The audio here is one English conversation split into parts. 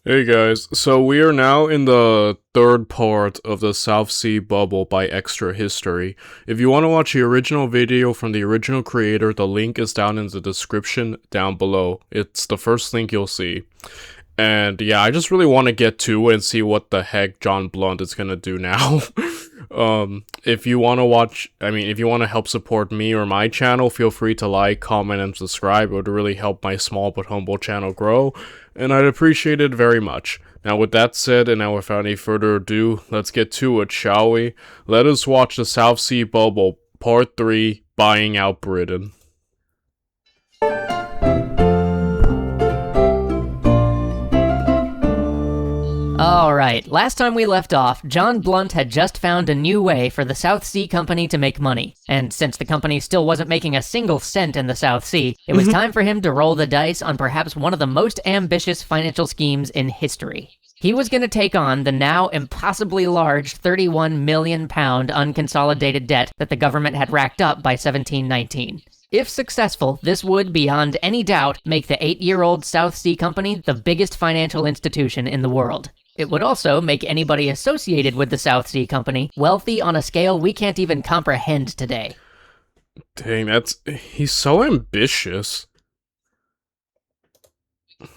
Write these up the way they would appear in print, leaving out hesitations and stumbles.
Hey guys, so we are now in the third part of the South Sea Bubble by Extra History. If you want to watch the original video from the original creator, the link is down in the description down below. It's the first link you'll see. And yeah, I just really want to get to it and see what the heck John Blunt is gonna do now. If you want to if you want to help support me or my channel, feel free to like, comment, and subscribe. It would really help my small but humble channel grow, and I'd appreciate it very much. Now, with that said, and now without any further ado, let's get to it, shall we? Let us watch the South Sea Bubble, Part 3, Buying Out Britain. Alright, last time we left off, John Blunt had just found a new way for the South Sea Company to make money. And since the company still wasn't making a single cent in the South Sea, it was time for him to roll the dice on perhaps one of the most ambitious financial schemes in history. He was going to take on the now impossibly large £31 million unconsolidated debt that the government had racked up by 1719. If successful, this would, beyond any doubt, make the 8-year-old South Sea Company the biggest financial institution in the world. It would also make anybody associated with the South Sea Company wealthy on a scale we can't even comprehend today. Dang, he's so ambitious.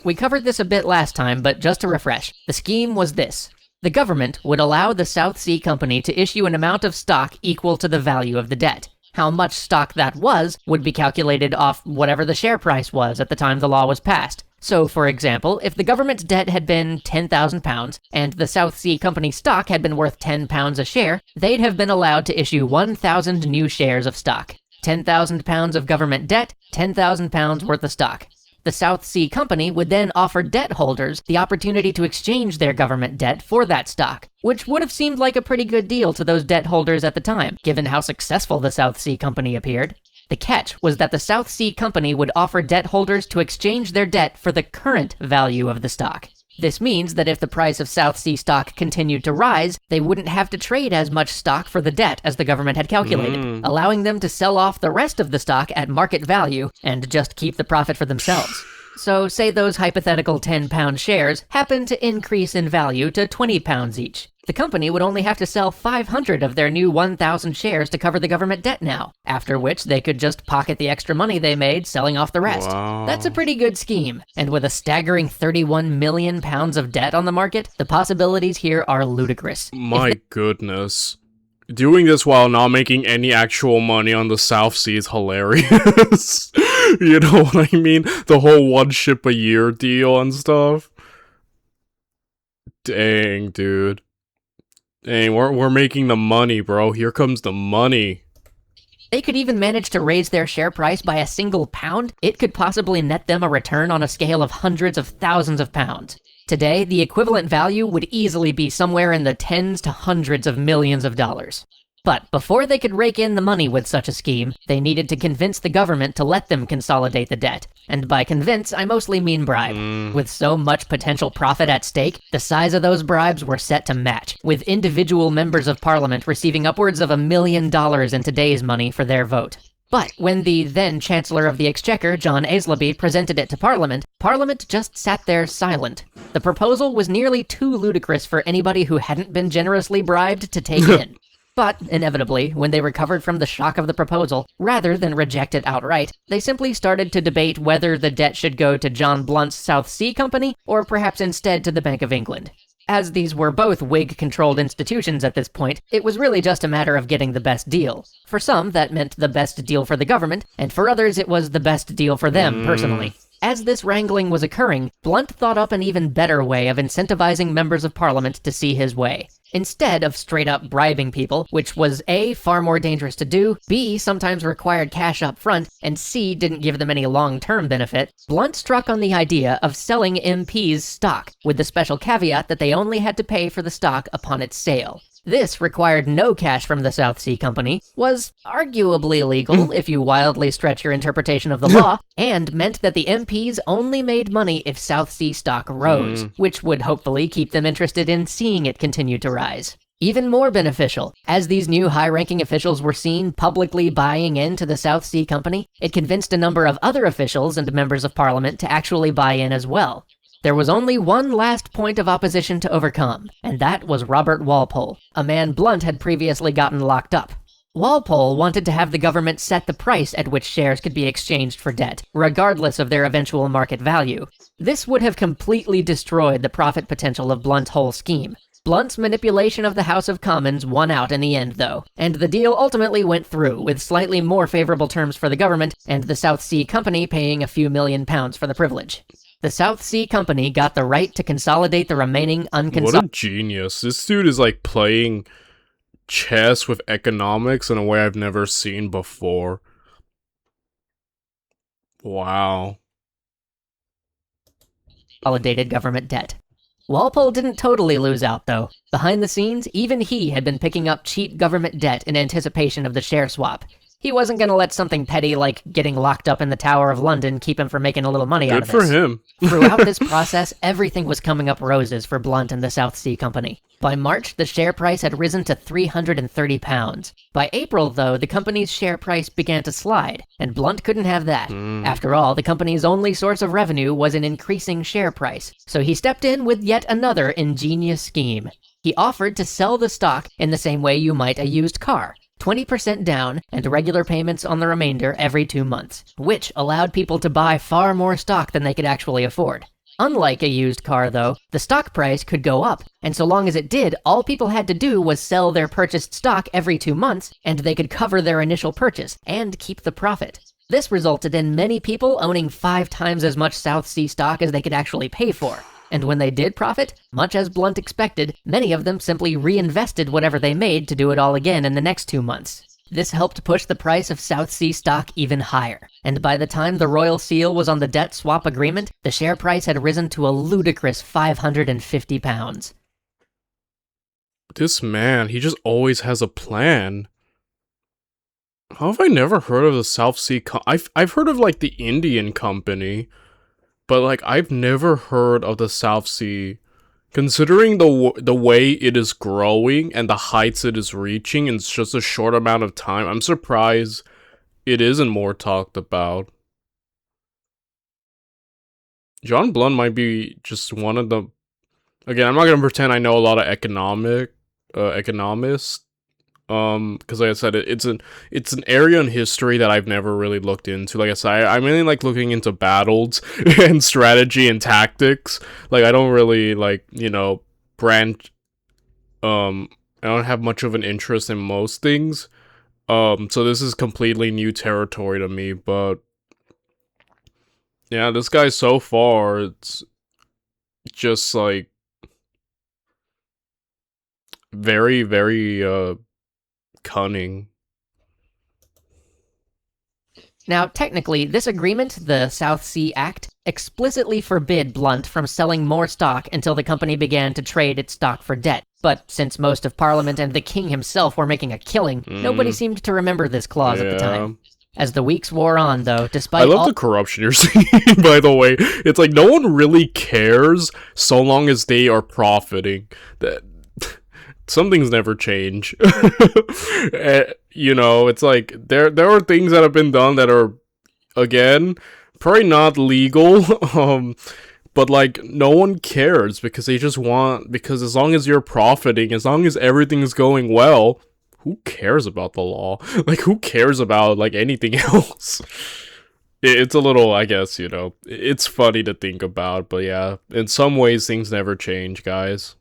We covered this a bit last time, but just to refresh, the scheme was this. The government would allow the South Sea Company to issue an amount of stock equal to the value of the debt. How much stock that was would be calculated off whatever the share price was at the time the law was passed. So, for example, if the government's debt had been £10,000 and the South Sea Company stock had been worth £10 a share, they'd have been allowed to issue 1,000 new shares of stock. £10,000 of government debt, £10,000 worth of stock. The South Sea Company would then offer debt holders the opportunity to exchange their government debt for that stock, which would have seemed like a pretty good deal to those debt holders at the time, given how successful the South Sea Company appeared. The catch was that the South Sea Company would offer debt holders to exchange their debt for the current value of the stock. This means that if the price of South Sea stock continued to rise, they wouldn't have to trade as much stock for the debt as the government had calculated, allowing them to sell off the rest of the stock at market value and just keep the profit for themselves. So say those hypothetical £10 shares happen to increase in value to £20 each. The company would only have to sell 500 of their new 1,000 shares to cover the government debt now, after which they could just pocket the extra money they made selling off the rest. Wow. That's a pretty good scheme, and with a staggering £31 million of debt on the market, the possibilities here are ludicrous. My goodness. Doing this while not making any actual money on the South Sea is hilarious. You know what I mean? The whole one ship a year deal and stuff. Dang, dude. Dang, we're making the money, bro. Here comes the money. They could even manage to raise their share price by a single pound. It could possibly net them a return on a scale of hundreds of thousands of pounds. Today, the equivalent value would easily be somewhere in the tens to hundreds of millions of dollars. But before they could rake in the money with such a scheme, they needed to convince the government to let them consolidate the debt. And by convince, I mostly mean bribe. With so much potential profit at stake, the size of those bribes were set to match, with individual members of parliament receiving upwards of $1 million in today's money for their vote. But when the then Chancellor of the Exchequer, John Aislabie, presented it to Parliament, Parliament just sat there silent. The proposal was nearly too ludicrous for anybody who hadn't been generously bribed to take in. But, inevitably, when they recovered from the shock of the proposal, rather than reject it outright, they simply started to debate whether the debt should go to John Blunt's South Sea Company, or perhaps instead to the Bank of England. As these were both Whig-controlled institutions at this point, it was really just a matter of getting the best deal. For some, that meant the best deal for the government, and for others it was the best deal for them, personally. As this wrangling was occurring, Blunt thought up an even better way of incentivizing members of Parliament to see his way. Instead of straight-up bribing people, which was A, far more dangerous to do, B, sometimes required cash up front, and C, didn't give them any long-term benefit, Blunt struck on the idea of selling MPs stock, with the special caveat that they only had to pay for the stock upon its sale. This required no cash from the South Sea Company, was arguably illegal if you wildly stretch your interpretation of the law, and meant that the MPs only made money if South Sea stock rose, which would hopefully keep them interested in seeing it continue to rise. Even more beneficial, as these new high-ranking officials were seen publicly buying into the South Sea Company, it convinced a number of other officials and members of Parliament to actually buy in as well. There was only one last point of opposition to overcome, and that was Robert Walpole, a man Blunt had previously gotten locked up. Walpole wanted to have the government set the price at which shares could be exchanged for debt, regardless of their eventual market value. This would have completely destroyed the profit potential of Blunt's whole scheme. Blunt's manipulation of the House of Commons won out in the end, though, and the deal ultimately went through, with slightly more favorable terms for the government, and the South Sea Company paying a few £1,000,000 for the privilege. The South Sea Company got the right to consolidate the remaining What a genius. This dude is like playing chess with economics in a way I've never seen before. Wow. Consolidated government debt. Walpole didn't totally lose out, though. Behind the scenes, even he had been picking up cheap government debt in anticipation of the share swap. He wasn't gonna let something petty like getting locked up in the Tower of London keep him from making a little money out of this. Good for him. Throughout this process, everything was coming up roses for Blunt and the South Sea Company. By March, the share price had risen to £330. By April, though, the company's share price began to slide, and Blunt couldn't have that. After all, the company's only source of revenue was an increasing share price, so he stepped in with yet another ingenious scheme. He offered to sell the stock in the same way you might a used car. 20% down, and regular payments on the remainder every 2 months, which allowed people to buy far more stock than they could actually afford. Unlike a used car, though, the stock price could go up, and so long as it did, all people had to do was sell their purchased stock every 2 months, and they could cover their initial purchase, and keep the profit. This resulted in many people owning 5 times as much South Sea stock as they could actually pay for. And when they did profit, much as Blunt expected, many of them simply reinvested whatever they made to do it all again in the next 2 months. This helped push the price of South Sea stock even higher, and by the time the royal seal was on the debt swap agreement, the share price had risen to a ludicrous £550. This man, he just always has a plan. How have I never heard of the South Sea I've heard of like the Indian Company, but like I've never heard of the South Sea. Considering the way it is growing and the heights it is reaching in just a short amount of time, I'm surprised it isn't more talked about. John Blunt might be just one of the... Again, I'm not gonna pretend I know a lot of economists. Because like I said, it's an area in history that I've never really looked into. Like I said, I mainly like looking into battles and strategy and tactics. Like I don't really like, you know, branch. I don't have much of an interest in most things. So this is completely new territory to me. But yeah, this guy so far, it's just like very, very cunning. Now, technically, this agreement, the South Sea Act, explicitly forbid Blunt from selling more stock until the company began to trade its stock for debt. But since most of Parliament and the King himself were making a killing, nobody seemed to remember this clause at the time. As the weeks wore on, though, despite I love the corruption you're seeing, by the way. It's like no one really cares so long as they are profiting. That some things never change. You know, it's like there are things that have been done that are, again, probably not legal. But like no one cares because they just want, because as long as you're profiting, as long as everything's going well, who cares about the law? Like who cares about like anything else? It's a little, I guess, you know, it's funny to think about, but yeah, in some ways things never change, guys.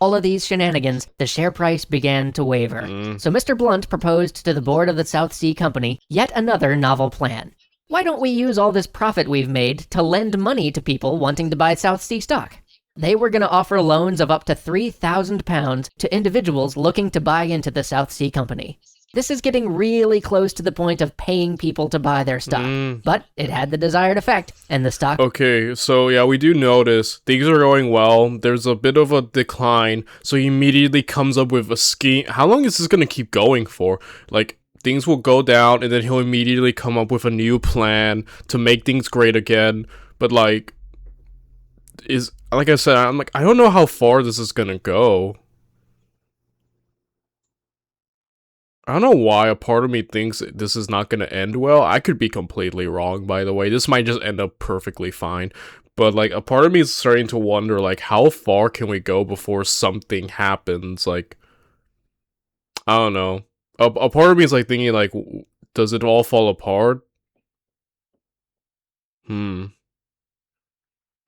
All of these shenanigans, the share price began to waver. So Mr. Blunt proposed to the board of the South Sea Company yet another novel plan. Why don't we use all this profit we've made to lend money to people wanting to buy South Sea stock? They were going to offer loans of up to £3,000 to individuals looking to buy into the South Sea Company. This is getting really close to the point of paying people to buy their stock, but it had the desired effect, and the stock... Okay, so yeah, we do notice things are going well, there's a bit of a decline, so he immediately comes up with a scheme. How long is this going to keep going for? Like, things will go down, and then he'll immediately come up with a new plan to make things great again, but like, like I said, I'm like, I don't know how far this is going to go. I don't know why a part of me thinks this is not going to end well. I could be completely wrong, by the way. This might just end up perfectly fine. But, like, a part of me is starting to wonder, like, how far can we go before something happens? Like, I don't know. A part of me is, like, thinking, like, does it all fall apart?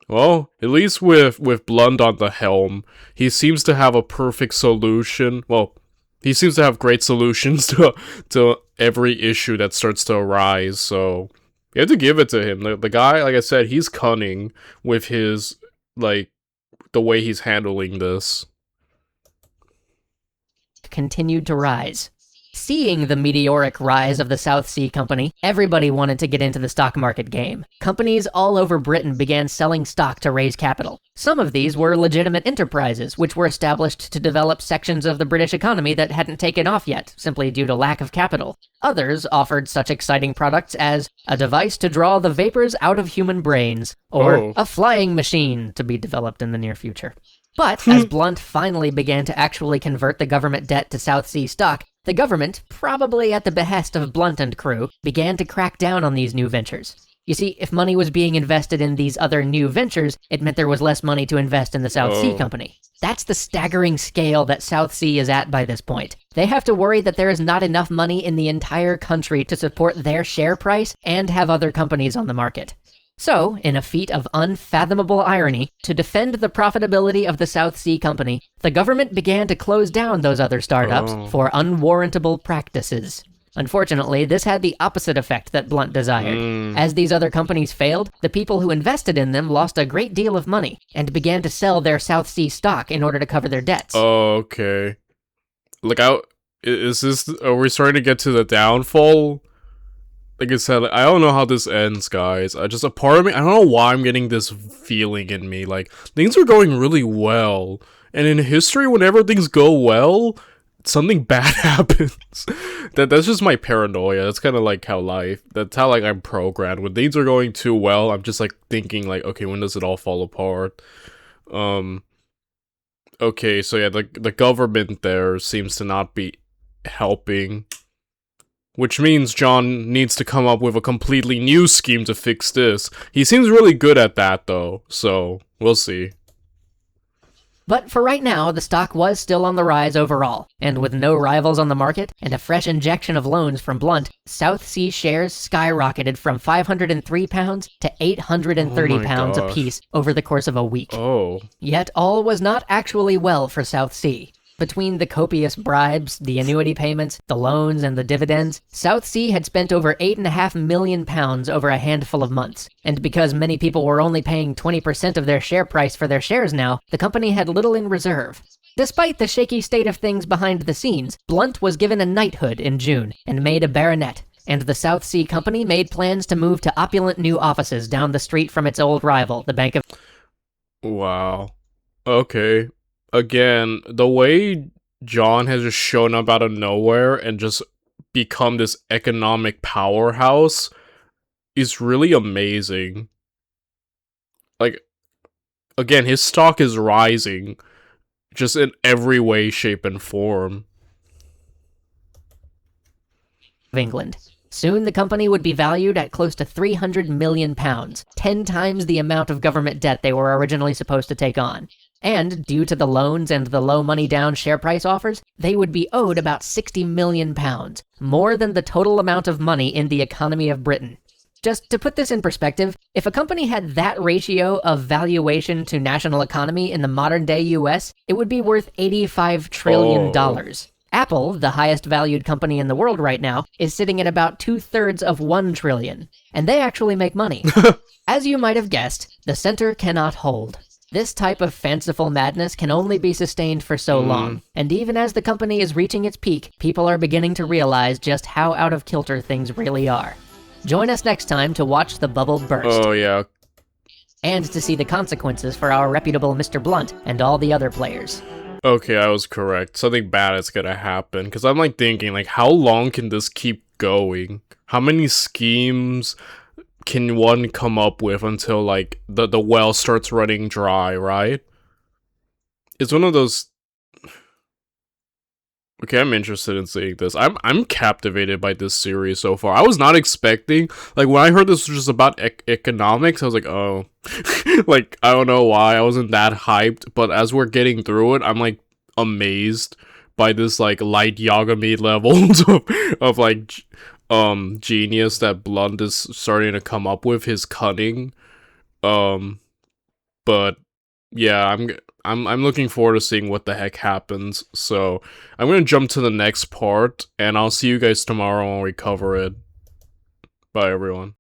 Well, at least with Blunt on the helm, he seems to have a perfect solution. Well, he seems to have great solutions to every issue that starts to arise, so you have to give it to him. The guy, like I said, he's cunning with his, like, the way he's handling this. Continued to rise. Seeing the meteoric rise of the South Sea Company, everybody wanted to get into the stock market game. Companies all over Britain began selling stock to raise capital. Some of these were legitimate enterprises, which were established to develop sections of the British economy that hadn't taken off yet, simply due to lack of capital. Others offered such exciting products as a device to draw the vapors out of human brains, or a flying machine to be developed in the near future. But as Blunt finally began to actually convert the government debt to South Sea stock, the government, probably at the behest of Blunt and crew, began to crack down on these new ventures. You see, if money was being invested in these other new ventures, it meant there was less money to invest in the South Sea Company. That's the staggering scale that South Sea is at by this point. They have to worry that there is not enough money in the entire country to support their share price and have other companies on the market. So, in a feat of unfathomable irony, to defend the profitability of the South Sea Company, the government began to close down those other startups for unwarrantable practices. Unfortunately, this had the opposite effect that Blunt desired. As these other companies failed, the people who invested in them lost a great deal of money and began to sell their South Sea stock in order to cover their debts. Okay. Like, are we starting to get to the downfall? Like I said, I don't know how this ends, guys. A part of me, I don't know why I'm getting this feeling in me. Like, things are going really well. And in history, whenever things go well, something bad happens. That's just my paranoia. That's kind of like that's how, like, I'm programmed. When things are going too well, I'm just, like, thinking, like, okay, when does it all fall apart? Okay, so yeah, the government there seems to not be helping. Which means John needs to come up with a completely new scheme to fix this. He seems really good at that, though, so we'll see. But for right now, the stock was still on the rise overall, and with no rivals on the market and a fresh injection of loans from Blunt, South Sea shares skyrocketed from £503 to £830 apiece over the course of a week. Yet all was not actually well for South Sea. Between the copious bribes, the annuity payments, the loans, and the dividends, South Sea had spent over £8.5 million over a handful of months. And because many people were only paying 20% of their share price for their shares now, the company had little in reserve. Despite the shaky state of things behind the scenes, Blunt was given a knighthood in June and made a baronet. And the South Sea Company made plans to move to opulent new offices down the street from its old rival, the Bank of... Wow. Okay. Again, the way John has just shown up out of nowhere and just become this economic powerhouse is really amazing. Like, again, his stock is rising just in every way, shape, and form. England. Soon the company would be valued at close to £300 million, 10 times the amount of government debt they were originally supposed to take on. And, due to the loans and the low money down share price offers, they would be owed about £60 million, more than the total amount of money in the economy of Britain. Just to put this in perspective, if a company had that ratio of valuation to national economy in the modern day US, it would be worth $85 trillion. Apple, the highest valued company in the world right now, is sitting at about 2/3 of $1 trillion. And they actually make money. As you might have guessed, the center cannot hold. This type of fanciful madness can only be sustained for so long, and even as the company is reaching its peak, people are beginning to realize just how out of kilter things really are. Join us next time to watch the bubble burst. Oh, yeah. And to see the consequences for our reputable Mr. Blunt and all the other players. Okay, I was correct. Something bad is gonna happen. Because I'm, like, thinking, like, how long can this keep going? How many schemes can one come up with until, like, the well starts running dry, right? It's one of those... Okay, I'm interested in seeing this. I'm captivated by this series so far. I was not expecting, like, when I heard this was just about economics, I was like, oh, like, I don't know why I wasn't that hyped. But as we're getting through it, I'm like amazed by this like light Yagami levels of like genius that Blunt is starting to come up with, his cunning. Um, but yeah, I'm looking forward to seeing what the heck happens. So I'm gonna jump to the next part, and I'll see you guys tomorrow when we cover it. Bye, everyone.